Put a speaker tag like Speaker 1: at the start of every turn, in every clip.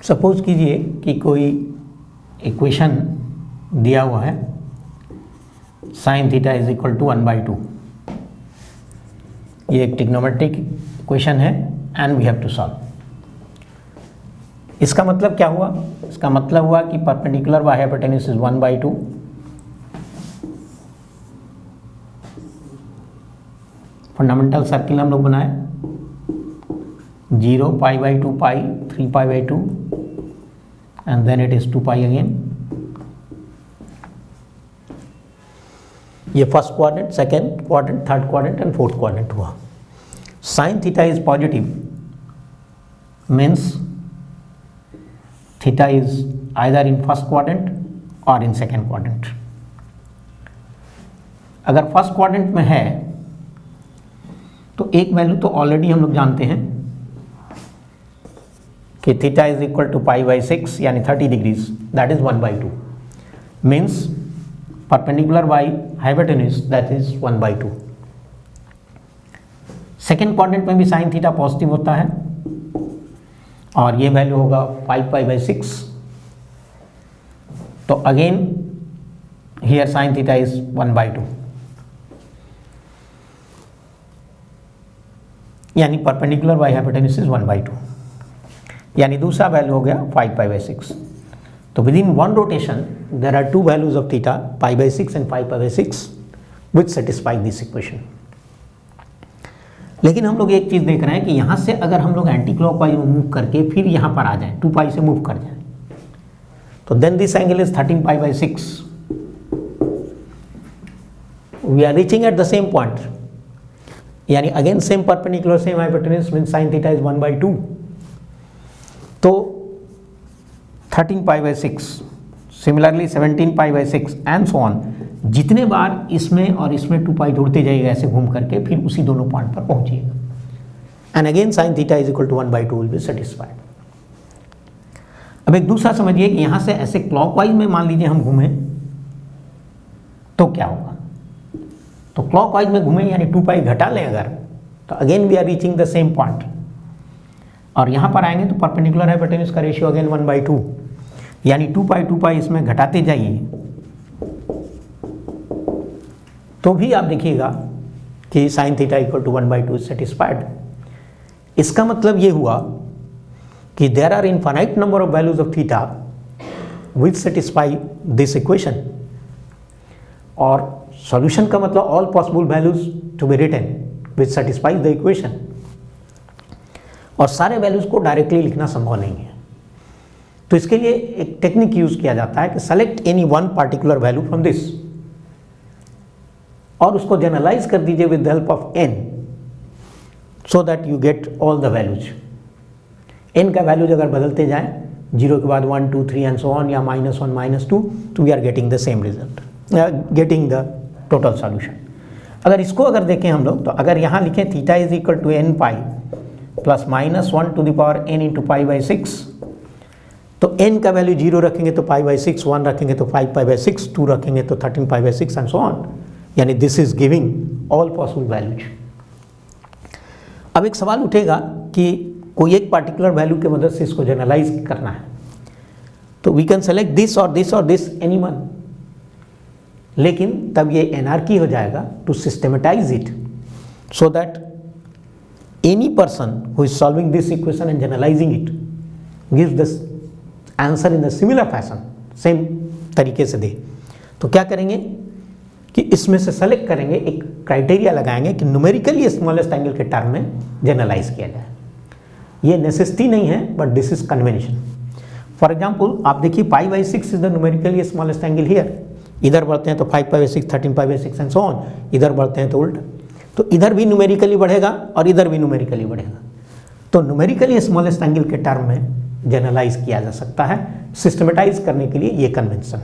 Speaker 1: Suppose कीजिए कि कोई इक्वेशन दिया हुआ है sine theta is equal to 1/2। ये एक ट्रिग्नोमेट्रिक इक्वेशन है and we have to solve. इसका मतलब क्या हुआ? इसका मतलब हुआ कि perpendicular by hypotenuse is 1/2, fundamental circle हम लोग बनाए 0 π/2 pi 3 π/2 and then it is 2 pi again। ये first quadrant, second quadrant, third quadrant and fourth quadrant हुआ। Sine theta is positive means theta is either in first quadrant और in second quadrant. अगर first quadrant में है तो एक value तो already हम लोग जानते हैं कि थीटा इज इक्वल टू π/6 यानी 30 degrees, that is 1/2 means perpendicular by hypotenuse that is 1/2। Second quadrant में भी साइन थीटा पॉजिटिव होता है और ये वैल्यू होगा 5π/6। तो again here sine theta is 1/2 यानी परपेंडिकुलर बाय हाइपोटेन्यूज इज 1/2 यानी दूसरा वैल्यू हो गया 5π/6। तो within one rotation there are two values of theta π/6 and 5π/6 which satisfy this equation. लेकिन हम लोग एक चीज देख रहे हैं कि यहां से अगर हम लोग एंटी क्लॉकवाइज मूव करके फिर यहां पर आ जाएं, 2π से मूव कर जाएं, तो then this angle is 13π/6। We are reaching at the same point यानी again same perpendicular same hypotenuse means sin theta is 1/2। तो 13π/6 सिमिलरली 17π/6 एंड सो ऑन, जितने बार इसमें और इसमें 2π जोड़ते जाइएगा ऐसे घूम करके फिर उसी दोनों पॉइंट पर पहुंचिएगा and again sin theta is equal to 1/2 will be satisfied. अब एक दूसरा समझिए कि यहां से ऐसे क्लॉकवाइज में मान लीजिए हम घूमें तो क्या होगा? तो क्लॉकवाइज में घूमें यानी 2π घटा लें अगर, तो again we are reaching the same point और यहां पर आएंगे तो परपेंडिकुलर हाइपोटेन्यूज का रेशियो अगेन 1/2 यानी 2π इसमें घटाते जाइए तो भी आप देखिएगा कि sin theta equal to 1/2 satisfied. इसका मतलब ये हुआ कि there are infinite number of values of theta which satisfy this equation. और सॉल्यूशन का मतलब all possible values to be written which satisfies the equation. और सारे वैल्यूज को डायरेक्टली लिखना संभव नहीं है, तो इसके लिए एक टेक्निक यूज किया जाता है कि select any one particular value from this और उसको जनरलाइज कर दीजिए with the help of n so that you get all the values. n का वैल्यूज अगर बदलते जाएं 0 के बाद 1 2 3 एंड सो ऑन या -1 -2 तो we are getting the same result, getting the total solution. अगर इसको अगर देखें हम लोग तो अगर यहाँ लिखें theta is equal to nπ plus -1 to the power n into π/6 तो n का वैल्यू 0 रखेंगे तो π/6, 1 रखेंगे तो 5π/6, 2 रखेंगे तो 13π/6 एंड सो ऑन, यानी this is giving all possible values. अब एक सवाल उठेगा कि कोई एक पार्टिकुलर वैल्यू के मदद से इसको जनरलाइज करना है तो वी कैन सेलेक्ट दिस और दिस और दिस एनी वन, लेकिन तब ये एनार्की हो जाएगा to systematise it so that any person who is solving this equation and generalizing it gives the answer in a similar fashion, same तरीके से दे। तो क्या करेंगे कि इसमें से सेलेक्ट करेंगे, एक क्राइटेरिया लगाएंगे कि न्यूमेरिकली स्मॉलेस्ट एंगल के टर्म में जनरलाइज किया जाए। ये नेसेसिटी नहीं है but this is convention. For example आप देखिए π/6 is the numerically smallest angle here, इधर बढ़ते हैं तो 5π/6 13π/6 एंड सो ऑन, इधर बढ़ते हैं तो उल्टा, तो इधर भी न्यूमेरिकली बढ़ेगा और इधर भी न्यूमेरिकली बढ़ेगा। तो न्यूमेरिकली स्मॉलेस्ट एंगल के टर्म में जनरलाइज किया जा सकता है सिस्टमेटाइज करने के लिए ये कन्वेंशन।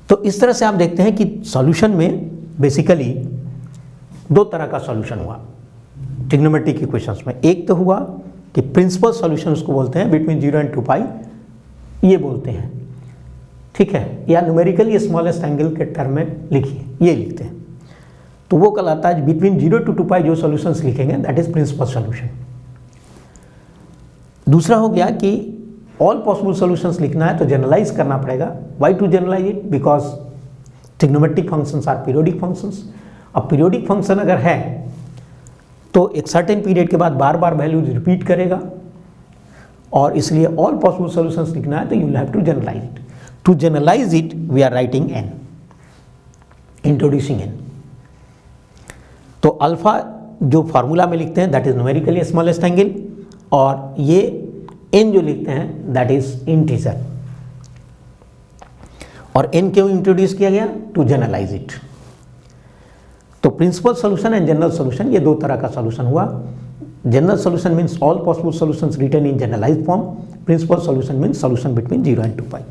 Speaker 1: तो इस तरह से आप देखते हैं कि सॉल्यूशन में बेसिकली दो तरह का सॉल्यूशन हुआ ट्रिग्नोमेट्रिक इक्वेशंस में। एक तो हुआ कि प्रिंसिपल सॉल्यूशन उसको बोलते हैं बिटवीन 0 एंड 2π, ये बोलते हैं, ठीक है, या न्यूमेरिकली स्मॉलेस्ट एंगल के टर्म में लिखिए, ये लिखते हैं, तो वो कहलाता है बिटवीन 0 to 2π जो सॉल्यूशंस लिखेंगे दैट इज प्रिंसिपल सॉल्यूशन। दूसरा हो गया कि ऑल पॉसिबल सॉल्यूशंस लिखना है तो जनरलाइज करना पड़ेगा। Why to generalise it? Because trigonometric functions are periodic functions. अब पीरियोडिक फंक्शन अगर है तो एक सर्टेन पीरियड के बाद बार बार वैल्यूज रिपीट करेगा, और इसलिए ऑल पॉसिबल सॉल्यूशंस लिखना है तो you will have to generalise it. To generalise it we are writing n, introducing n. तो अल्फा जो फार्मूला में लिखते हैं that is numerically smallest angle, और ये एन जो लिखते हैं दैट इज इंटीजर। और एन क्यों इंट्रोड्यूस किया गया? To generalise it. तो principal solution and general solution, ये दो तरह का सॉल्यूशन हुआ। General solution means all possible solutions written in generalised form. Principal solution means solution between 0 and 2π।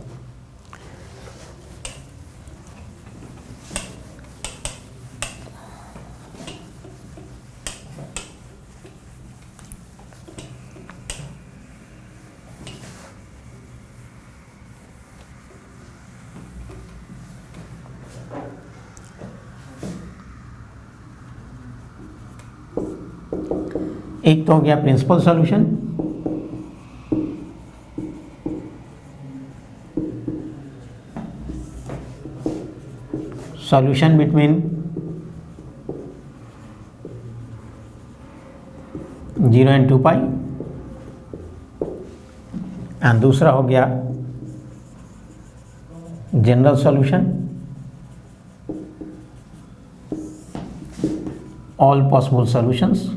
Speaker 1: एक तो हो गया principal solution, solution between 0 and 2π, and दूसरा हो गया general solution, all possible solutions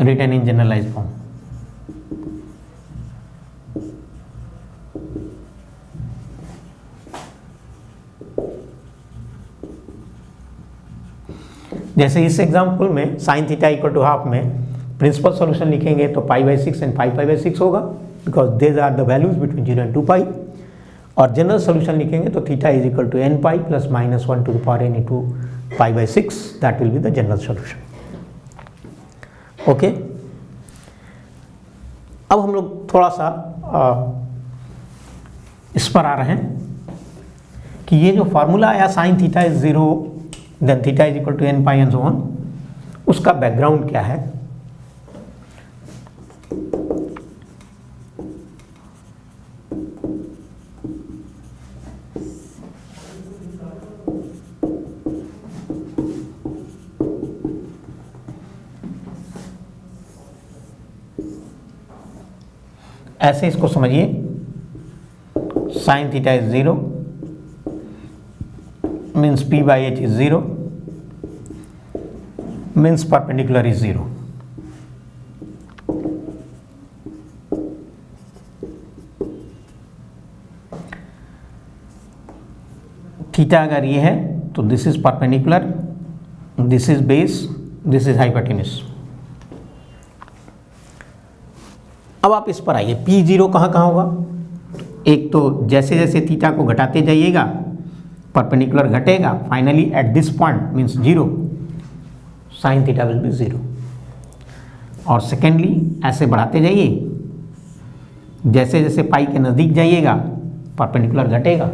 Speaker 1: written in generalized form। जैसे इस example में sin theta equal to half में प्रिंसिपल सॉल्यूशन लिखेंगे तो π/6 एंड 5π/6 होगा, because these are the values between 0 and 2π। और जनरल सॉल्यूशन लिखेंगे तो theta is equal to nπ plus -1 to the power n into π/6, that will be the general solution. Okay, अब हम लोग थोड़ा सा इस पर आ रहे हैं कि ये जो फार्मूला आया sine theta is 0 then theta is equal to nπ and so on, उसका बैकग्राउंड क्या है। ऐसे इसको समझिए, sine theta is 0 means p/h is 0 means perpendicular is 0। Theta अगर ये है तो this is perpendicular, this is base, this is hypotenuse. अब आप इस पर आइए, P0 कहाँ कहाँ होगा। एक तो जैसे जैसे थीटा को घटाते जाइएगा परपेंडिकुलर घटेगा, finally at this point means 0 sine theta will be 0। और सेकेंडली ऐसे बढ़ाते जाइए, जैसे जैसे पाई के नज़दीक जाइएगा परपेंडिकुलर घटेगा,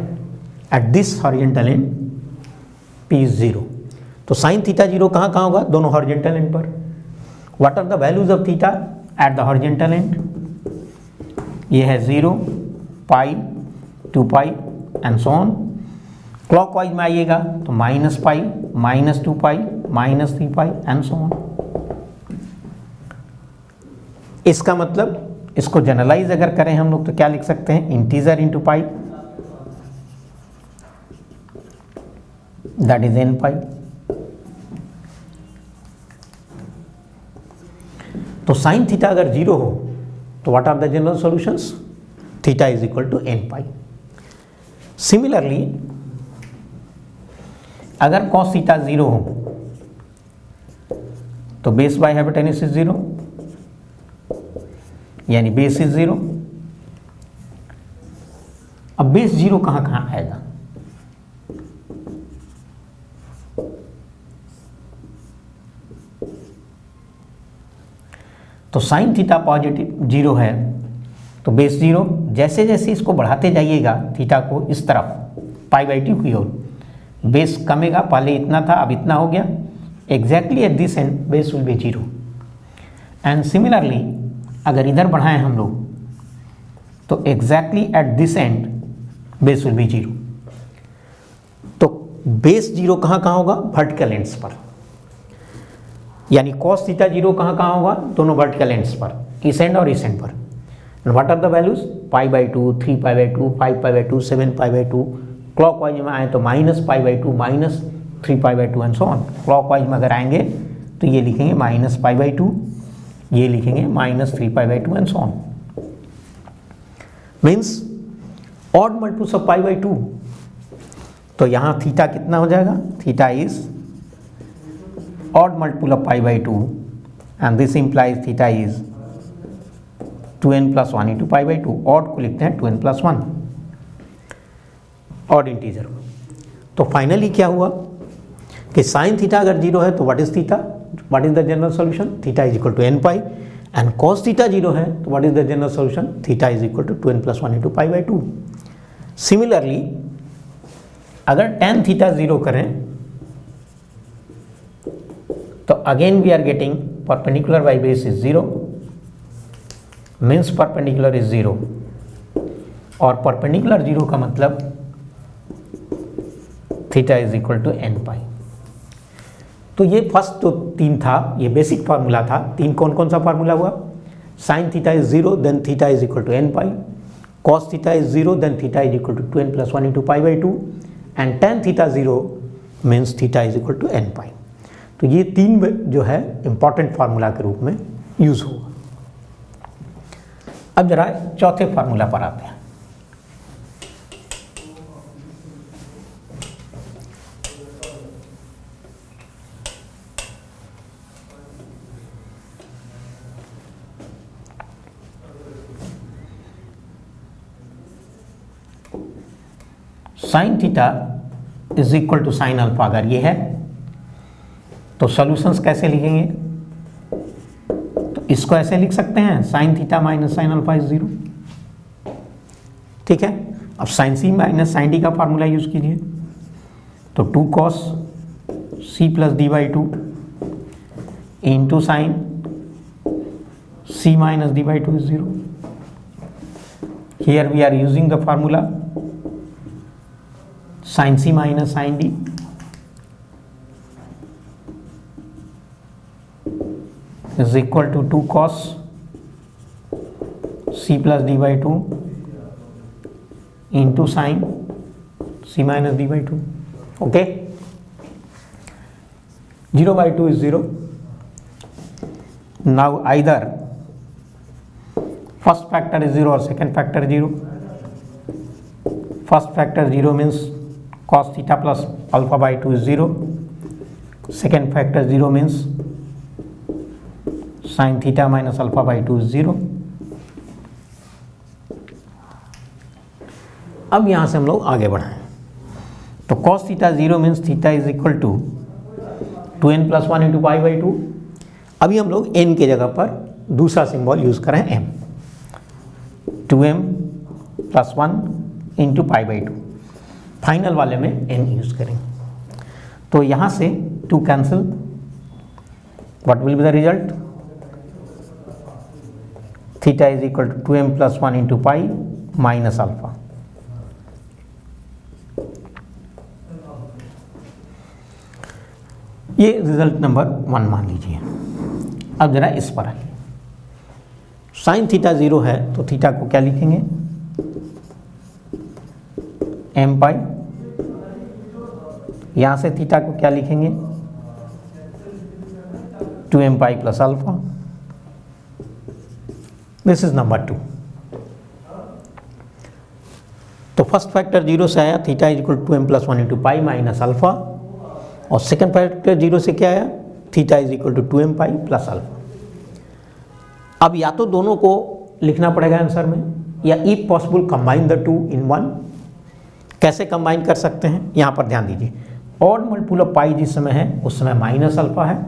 Speaker 1: at this horizontal end P is 0। तो साइन थीटा 0 कहाँ कहाँ होगा? दोनों हॉरिजॉन्टल एंड पर। What are the values of theta at the horizontal end? ये है 0, π, 2π एंड सो ऑन। क्लॉकवाइज में आइएगा तो -π, -2π, -3π एंड सो ऑन। इसका मतलब इसको जनरलाइज अगर करें हम लोग तो क्या लिख सकते हैं? Integer into π, that is nπ। तो साइन थीटा अगर 0 हो तो what are the general solutions? Theta is equal to nπ। Similarly अगर cos थीटा 0 हो तो बेस बाय हाइपोटेन्यूस इज 0, यानी बेस इज 0। अब बेस 0 कहां कहां आएगा? तो साइन थीटा पॉजिटिव 0 है तो बेस 0, जैसे जैसे इसको बढ़ाते जाइएगा थीटा को इस तरफ π/2 की ओर, बेस कमेगा, पहले इतना था अब इतना हो गया, exactly at this and base will be 0 and similarly अगर इधर बढ़ाएं हम लोग तो exactly at this and base will be 0। तो बेस 0 कहाँ कहाँ होगा? वर्टिकल एंड्स पर, यानी cos थीटा 0 कहाँ कहाँ होगा? दोनों वर्टिकल एंड्स पर, इस एंड और इस एंड पर। And what are the values? π/2, 3π/2, 5π/2, 7π/2। Clockwise में आए तो -π/2, -3π/2 एंड सो ऑन। क्लॉकवाइज में अगर आएंगे तो ये लिखेंगे -π/2, ये लिखेंगे -3π/2 and so on. Means odd multiples of π/2। तो यहाँ थीटा कितना हो जाएगा? Theta is odd multiple of π/2 and this implies theta is 2n plus 1 into π/2। odd को लिखते हैं 2n plus 1 odd इंटीजर। तो फाइनली क्या हुआ कि साइन थीटा अगर 0 है तो what is theta? What is the general solution? Theta is equal to n pi. And cos theta 0 है तो what is the general solution? Theta is equal to 2n plus 1 into π/2। Similarly अगर tan theta 0 करें तो again we are getting perpendicular by base is 0, means perpendicular is 0, और perpendicular 0 का मतलब theta is equal to n pi. तो ये first जो 3 था ये बेसिक फार्मूला था। 3 कौन कौन सा फार्मूला हुआ? Sine theta is 0 then theta is equal to n pi, cos theta is 0 then theta is equal to 2n plus 1 into π/2 and tan theta 0 means theta is equal to n pi. तो ये 3 जो है important formula के रूप में use होगा। अब जरा चौथे फार्मूला पर आते हैं। Sine theta is equal to sine alpha अगर ये है तो सॉल्यूशंस कैसे लिखेंगे? तो इसको ऐसे लिख सकते हैं sine theta minus sine alpha is 0। ठीक है, अब sine c minus sine d का फार्मूला यूज कीजिए। तो 2 cos c plus d/2 into sine c minus d/2 is 0। Here we are using the formula sine c minus sine d is equal to 2 cos c plus d/2 into sin c minus d/2. Okay, 0/2 is 0. Now either first factor is 0 or second factor is 0. First factor 0 means cos theta plus alpha by 2 is 0. Second factor 0 means sin theta minus alpha by 2 is 0. अब यहां से हम लोग आगे बढ़ाएं तो cos theta 0 means theta is equal to 2n plus 1 into π/2। अभी हम लोग n के जगह पर दूसरा सिंबल यूज करें m, 2m plus 1 into π/2। Final वाले में n यूज करेंगे तो यहां से 2 cancel, what will be the result? Theta is equal to 2m plus 1 into pi minus alpha. ये रिजल्ट नंबर 1 मान लीजिए। अब जरा इस पर आइए, साइन थीटा 0 है तो थीटा को क्या लिखेंगे? m पाई। यहां से थीटा को क्या लिखेंगे? 2m pi plus alpha. This is number 2। तो फर्स्ट फैक्टर 0 से आया theta is equal to 2m plus 1 into pi minus alpha, और सेकेंड फैक्टर 0 से क्या आया? Theta is equal to 2m pi plus alpha. अब या तो दोनों को लिखना पड़ेगा आंसर में, या if possible combine the two in one. कैसे कंबाइन कर सकते हैं? यहाँ पर ध्यान दीजिए, ऑड मल्टीपल ऑफ पाई जिस समय है उस समय माइनस अल्फा है,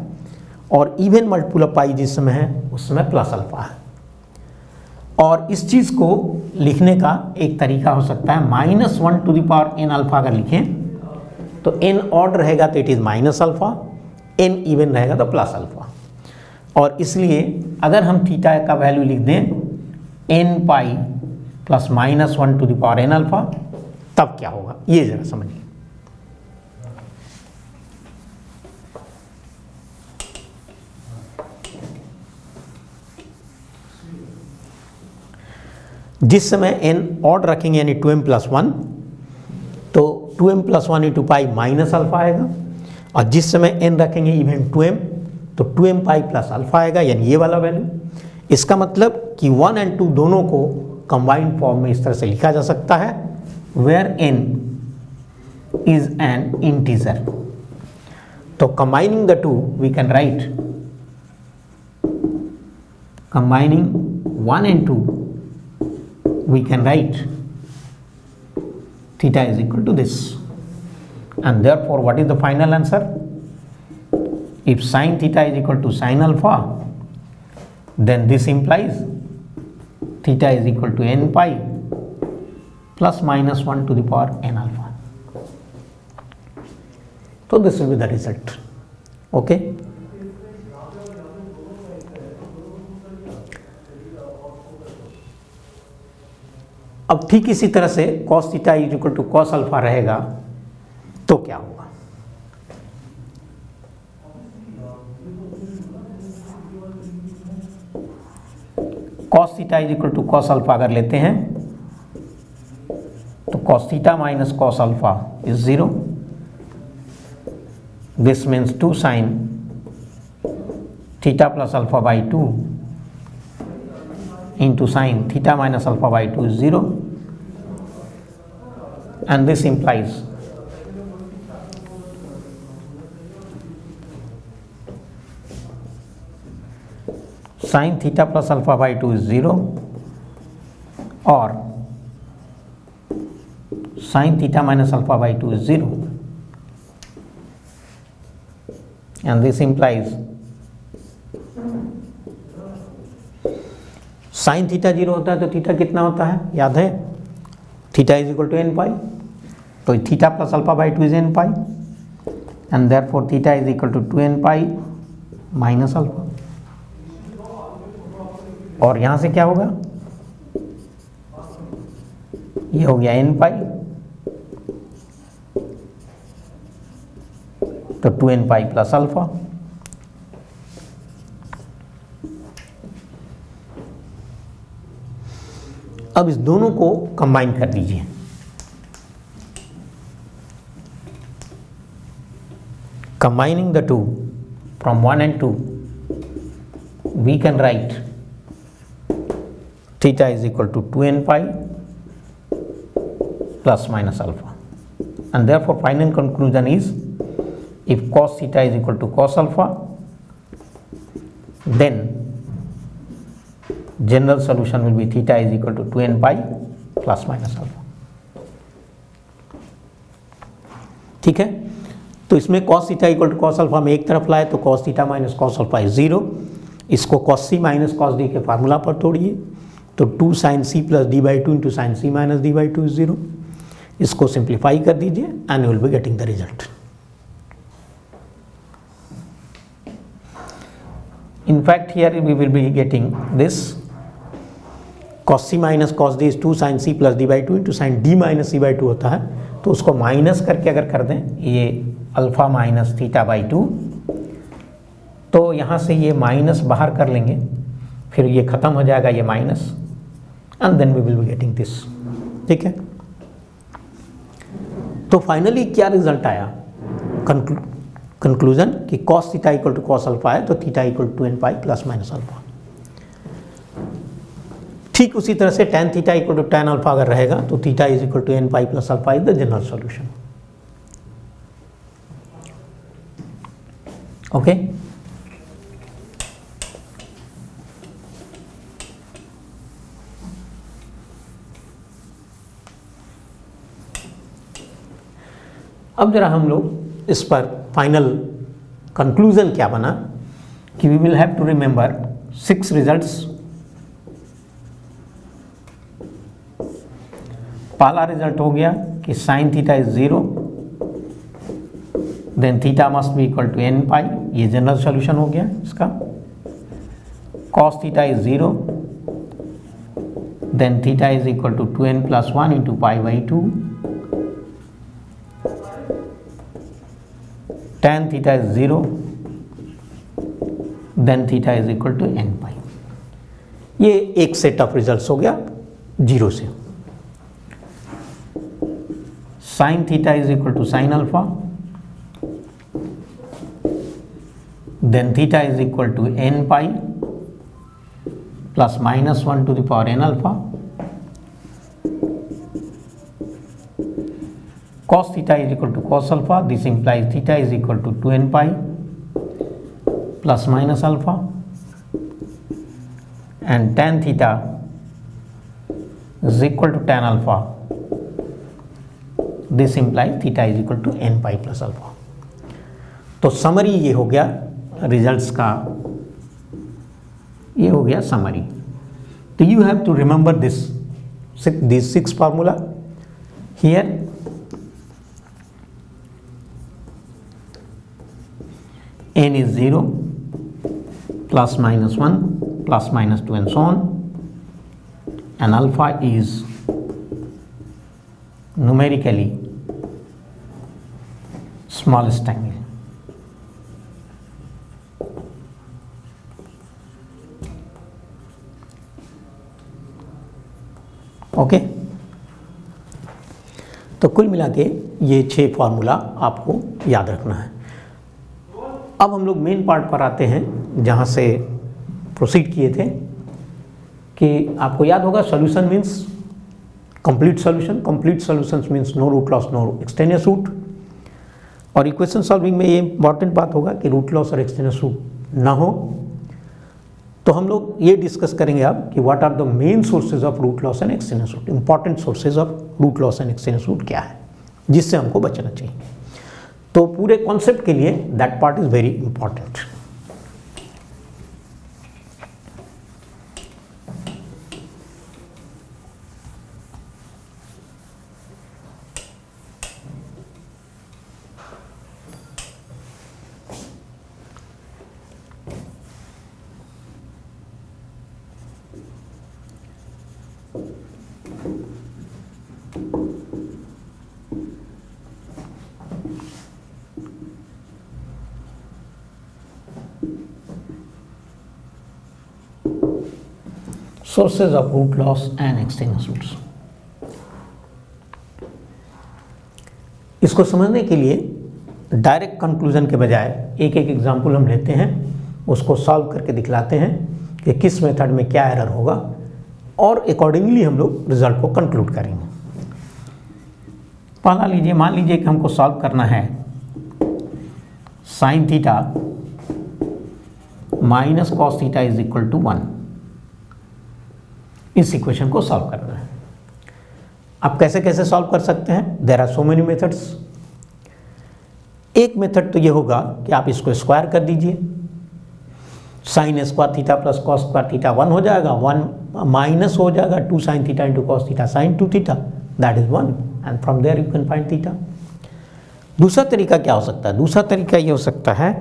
Speaker 1: और इवन मल्टीपल ऑफ पाई जिस समय है उस समय प्लस अल्फा है। और इस चीज़ को लिखने का एक तरीका हो सकता है -1 to the power n alpha अगर लिखें तो n ऑड रहेगा तो it is minus alpha, n even रहेगा तो प्लस अल्फा। और इसलिए अगर हम थीटा का वैल्यू लिख दें n pi plus minus 1 to the power n alpha, तब क्या होगा ये जरा समझिए। जिस समय n ऑड रखेंगे यानी 2m प्लस 1, तो 2m प्लस 1 इंटू पाई माइनस अल्फा आएगा, और जिस समय n रखेंगे इवन 2m तो 2m पाई प्लस अल्फा आएगा, यानी ये वाला वैल्यू। इसका मतलब कि 1 और 2 दोनों को कंबाइंड फॉर्म में इस तरह से लिखा जा सकता है, where n is an integer. तो combining the two we can write, combining 1 and 2 we can write theta is equal to this, and therefore what is the final answer? If sin theta is equal to sin alpha, then this implies theta is equal to n pi plus minus 1 to the power n alpha. So this will be the result. Okay. अब ठीक इसी तरह से cos theta is equal to cos alpha रहेगा तो क्या होगा? cos theta is equal to cos alpha अगर लेते हैं तो cos theta minus cos alpha is 0। This means 2 sin theta plus alpha by 2 into sin theta minus alpha by 2 is 0, and this implies sin theta plus alpha by 2 is 0 or sin theta minus alpha by 2 is 0, and this implies sign theta 0 होता है तो theta कितना होता है याद है? Theta is equal to n pi, तो theta plus alpha by 2 is n pi, and therefore theta is equal to 2n pi minus alpha. और यहां से क्या होगा? ये हो गया n पाई, तो 2n पाई प्लस अल्फा। अब इस दोनों को कंबाइन कर दीजिए, combining the two from 1 and 2 we can write theta is equal to 2n pi plus minus alpha, and therefore final conclusion is if cos theta is equal to cos alpha, then general solution will be theta is equal to 2n pi plus minus alpha. ठीक है, तो इसमें cos theta equal to cos alpha में एक तरफ लाए तो cos theta minus cos alpha is 0, इसको cos c minus cos d के फार्मूला पर तोड़िए तो 2 sin c plus d by 2 into sine c minus d by 2 is 0। इसको सिंप्लीफाई कर दीजिए and you will be getting the result. In fact, here we will be getting this cos c minus cos d is 2 sin c plus d by 2 into sign d minus c by 2 होता है, तो उसको minus करके अगर कर दें ये alpha minus theta by 2, तो यहाँ से ये माइनस बाहर कर लेंगे, फिर ये ख़त्म हो जाएगा ये minus, and then we will be getting this. ठीक है, तो फाइनली क्या रिजल्ट आया? कंक्लूजन कि cos theta equal to cos alpha है तो theta equal to n pi plus minus alpha. ठीक उसी तरह से tan theta equal to tan alpha अगर रहेगा तो theta is equal to n pi plus alpha is the general solution. Okay, अब जरा हम लोग इस पर फाइनल कंक्लूजन क्या बना कि we will have to remember 6 results. पहला रिजल्ट हो गया कि sine theta is 0, then theta must be equal to n pi, ये जनरल सॉल्यूशन हो गया इसका। cos theta is 0, then theta is equal to 2n plus 1 into pi by 2, tan theta is 0, then theta is equal to n pi. ये एक set of results हो गया 0 से। Sign theta is equal to sine alpha, then theta is equal to n pi plus minus 1 to the power n alpha, cos theta is equal to cos alpha, this implies theta is equal to 2n pi plus minus alpha, and tan theta is equal to tan alpha, this implies theta is equal to n pi plus alpha। तो summary ये हो गया results का, ये हो गया summary. तो you have to remember this 6 formula here. n is 0, plus minus 1, plus minus 2 and so on, and alpha is numerically smallest angle। Okay तो कुल मिला के ये 6 फार्मूला आपको याद रखना है। अब हम लोग मेन पार्ट पर आते हैं जहाँ से प्रोसीड किए थे कि आपको याद होगा solution means complete solution, complete solutions means no root loss no extraneous root. और इक्वेशन सॉल्विंग में ये इंपॉर्टेंट बात होगा कि रूट लॉस और एक्सटेनियस रूट ना हो। तो हम लोग ये डिस्कस करेंगे अब कि what are the main sources of root loss and extraneous root, important sources of root loss and extraneous root क्या है जिससे हमको बचना चाहिए। तो पूरे कॉन्सेप्ट के लिए that part is very important. Sources of root loss and extraneous roots। इसको समझने के लिए डायरेक्ट कंक्लूजन के बजाय एक एक एग्जाम्पल हम लेते हैं, उसको सॉल्व करके दिखलाते हैं कि किस मेथड में क्या एरर होगा और अकॉर्डिंगली हम लोग रिजल्ट को कंक्लूड करेंगे। पहला लीजिए, मान लीजिए कि हमको सॉल्व करना है sine theta minus cos theta is equal to 1। इस इक्वेशन को सॉल्व करना है। आप कैसे कैसे सॉल्व कर सकते हैं? There are so many methods. एक मेथड तो ये होगा कि आप इसको स्क्वायर कर दीजिए, sine square theta plus cos square theta 1 हो जाएगा, 1 माइनस हो जाएगा 2 sine theta into cos theta sine 2 theta, that is 1 and from there you can find theta. दूसरा तरीका क्या हो सकता है? दूसरा तरीका ये हो सकता है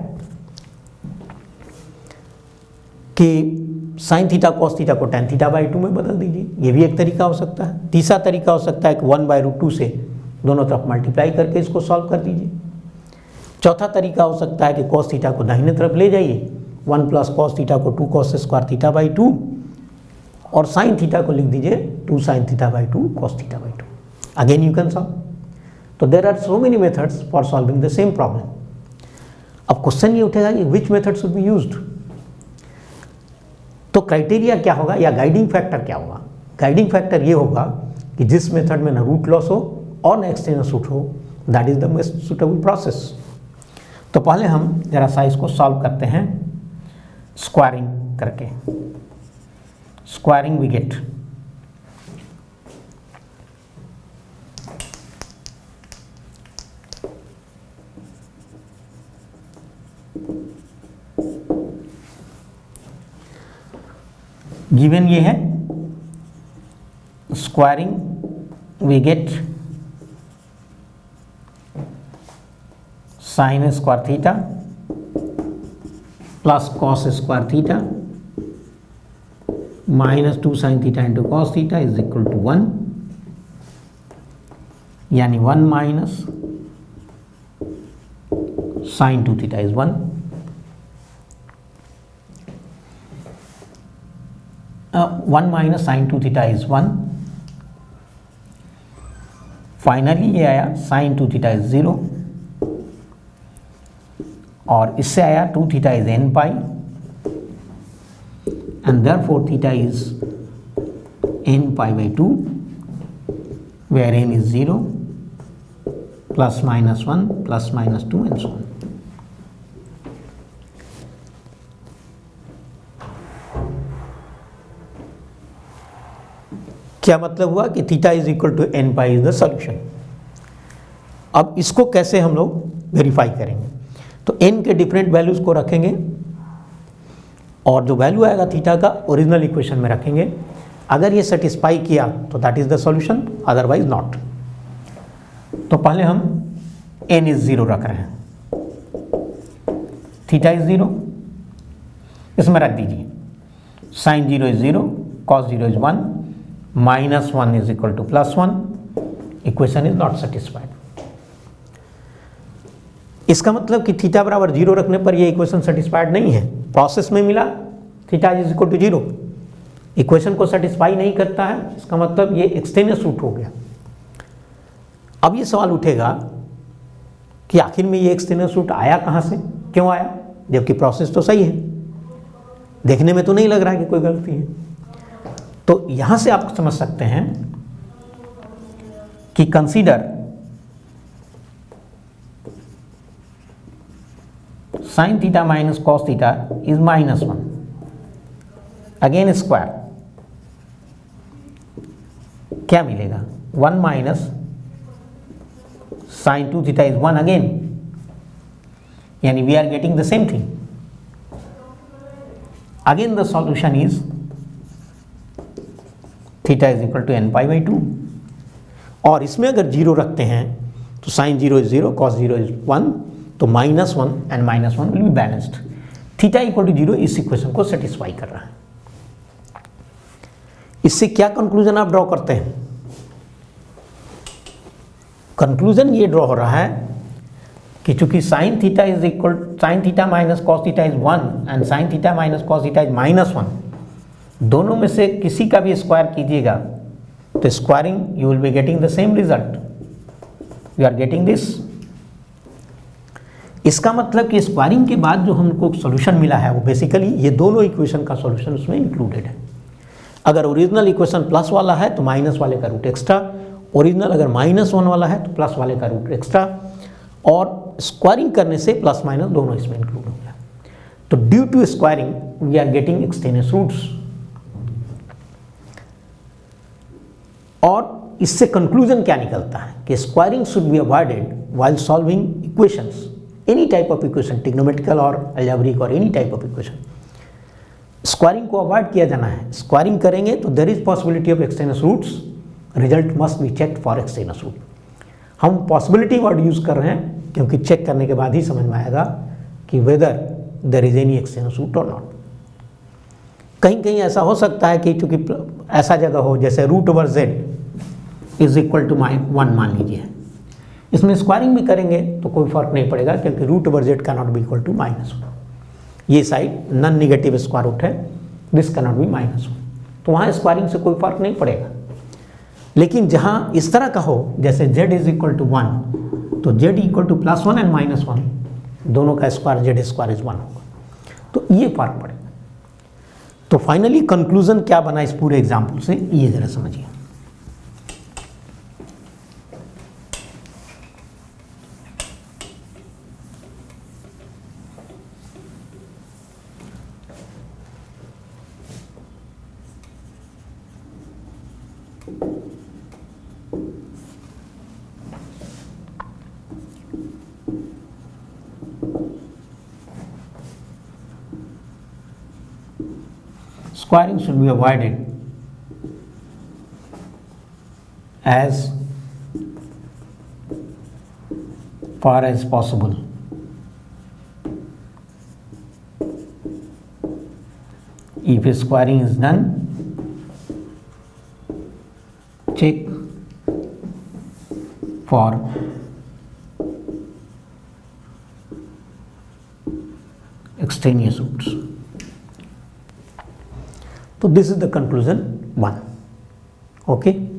Speaker 1: कि साइन थीटा कॉस थीटा को टेन थीटा बाई 2 में बदल दीजिए, ये भी एक तरीका हो सकता है। तीसरा तरीका हो सकता है कि 1/√2 से दोनों तरफ मल्टीप्लाई करके इसको सॉल्व कर दीजिए। चौथा तरीका हो सकता है कि कॉस थीटा को दाहिने तरफ ले जाइए, 1 प्लस कॉस थीटा को 2 कॉस स्क्वायर थीटा बाई 2 और साइन थीटा को लिख दीजिए 2 sine theta by 2 cos theta by 2। Again you can solve. तो there are so many methods for solving the same problem. अब क्वेश्चन ये उठेगा कि which method should be used. तो क्राइटेरिया क्या होगा या गाइडिंग फैक्टर क्या होगा? गाइडिंग फैक्टर ये होगा कि जिस मेथड में ना रूट लॉस हो और ना एक्सटेंस रूट हो, that is the most suitable process. तो पहले हम जरा सा इसको सॉल्व करते हैं स्क्वायरिंग करके। स्क्वायरिंग वी गेट गिवन ये है squaring we get sine square theta plus cos square theta minus 2 sine theta into cos theta is equal to 1, यानी 1 minus sine 2 theta is 1. 1 minus sine 2 theta is 1. Finally ये आया sign 2 theta is 0 और इससे आया 2 theta is n pi and therefore theta is n pi by 2 where n is 0 plus minus 1 plus minus 2 and so on. क्या मतलब हुआ कि theta is equal to n pi is the solution. अब इसको कैसे हम लोग वेरीफाई करेंगे? तो n के डिफरेंट वैल्यूज को रखेंगे और जो वैल्यू आएगा थीटा का ओरिजिनल इक्वेशन में रखेंगे. अगर ये सेटिस्फाई किया तो that is the solution, otherwise not. तो पहले हम n इज 0 रख रहे हैं, थीटा इज 0, इसमें रख दीजिए sine 0 is 0, cos 0 is 1, minus 1 is equal to plus 1. Equation is not satisfied. इसका मतलब कि थीटा बराबर 0 रखने पर ये इक्वेशन सेटिस्फाइड नहीं है. प्रोसेस में मिला theta is equal to 0, equation को सेटिस्फाई नहीं करता है, इसका मतलब ये एक्सटेनियस रूट हो गया. अब ये सवाल उठेगा कि आखिर में ये एक्सटेनियस रूट आया कहाँ से, क्यों आया, जबकि प्रोसेस तो सही है, देखने में तो नहीं लग रहा है कि कोई गलती है. तो यहाँ से आप समझ सकते हैं कि consider sine theta minus cos theta is minus 1, again square, क्या मिलेगा 1 minus sine 2 theta is 1 again, यानी we are getting the same thing. Again the solution is theta is equal to n pi by 2. और इसमें अगर 0 रखते हैं तो sign 0 is 0, cos 0 is 1, तो minus 1 and minus 1 will be balanced. Theta equal to 0 इस equation को satisfy कर रहा है. इससे क्या कंक्लूजन आप ड्रॉ करते हैं? कंक्लूजन ये ड्रॉ हो रहा है कि चूंकि sign theta is equal, sign theta minus cos theta is 1 and sign theta minus cos theta is minus 1, दोनों में से किसी का भी स्क्वायर कीजिएगा तो squaring you will be getting the same result. You are getting this. इसका मतलब कि स्क्वायरिंग के बाद जो हमको सॉल्यूशन मिला है वो बेसिकली ये दोनों इक्वेशन का सॉल्यूशन उसमें इंक्लूडेड है. अगर ओरिजिनल इक्वेशन प्लस वाला है तो माइनस वाले का रूट एक्स्ट्रा, ओरिजिनल अगर माइनस 1 वाला है तो प्लस वाले का रूट एक्स्ट्रा, और स्क्वायरिंग करने से प्लस माइनस दोनों इसमें इंक्लूड हो गया. तो due to squaring we are getting extraneous roots. और इससे कंक्लूजन क्या निकलता है कि squaring should be avoided while solving equations, any type of equation, trigonometrical और अलजेब्रिक और any type of equation. Squaring को अवॉइड किया जाना है. स्क्वायरिंग करेंगे तो there is possibility of extraneous roots, result must be checked for extraneous root. हम possibility word use कर रहे हैं क्योंकि चेक करने के बाद ही समझ में आएगा कि whether there is any extraneous root और नॉट. कहीं कहीं ऐसा हो सकता है कि चूंकि ऐसा जगह हो जैसे root over z is equal to 1 मान लीजिए, इसमें स्क्वायरिंग भी करेंगे तो कोई फर्क नहीं पड़ेगा क्योंकि root over z can not be equal to -1. ये side non negative square root है, दिस का नॉट बी -1, तो वहाँ स्क्वायरिंग से कोई फर्क नहीं पड़ेगा. लेकिन जहाँ इस तरह का हो जैसे z इज इक्वल टू 1 तो z इक्वल टू +1 एंड -1, दोनों का स्क्वायर z स्क्वायर इज 1 होगा, तो ये फर्क पड़ेगा. तो फाइनली कंक्लूजन क्या बना इस पूरे एग्जाम्पल से, ये जरा समझिए. Squaring should be avoided as far as possible if squaring is done, check for extraneous roots. So this is the conclusion 1. Okay.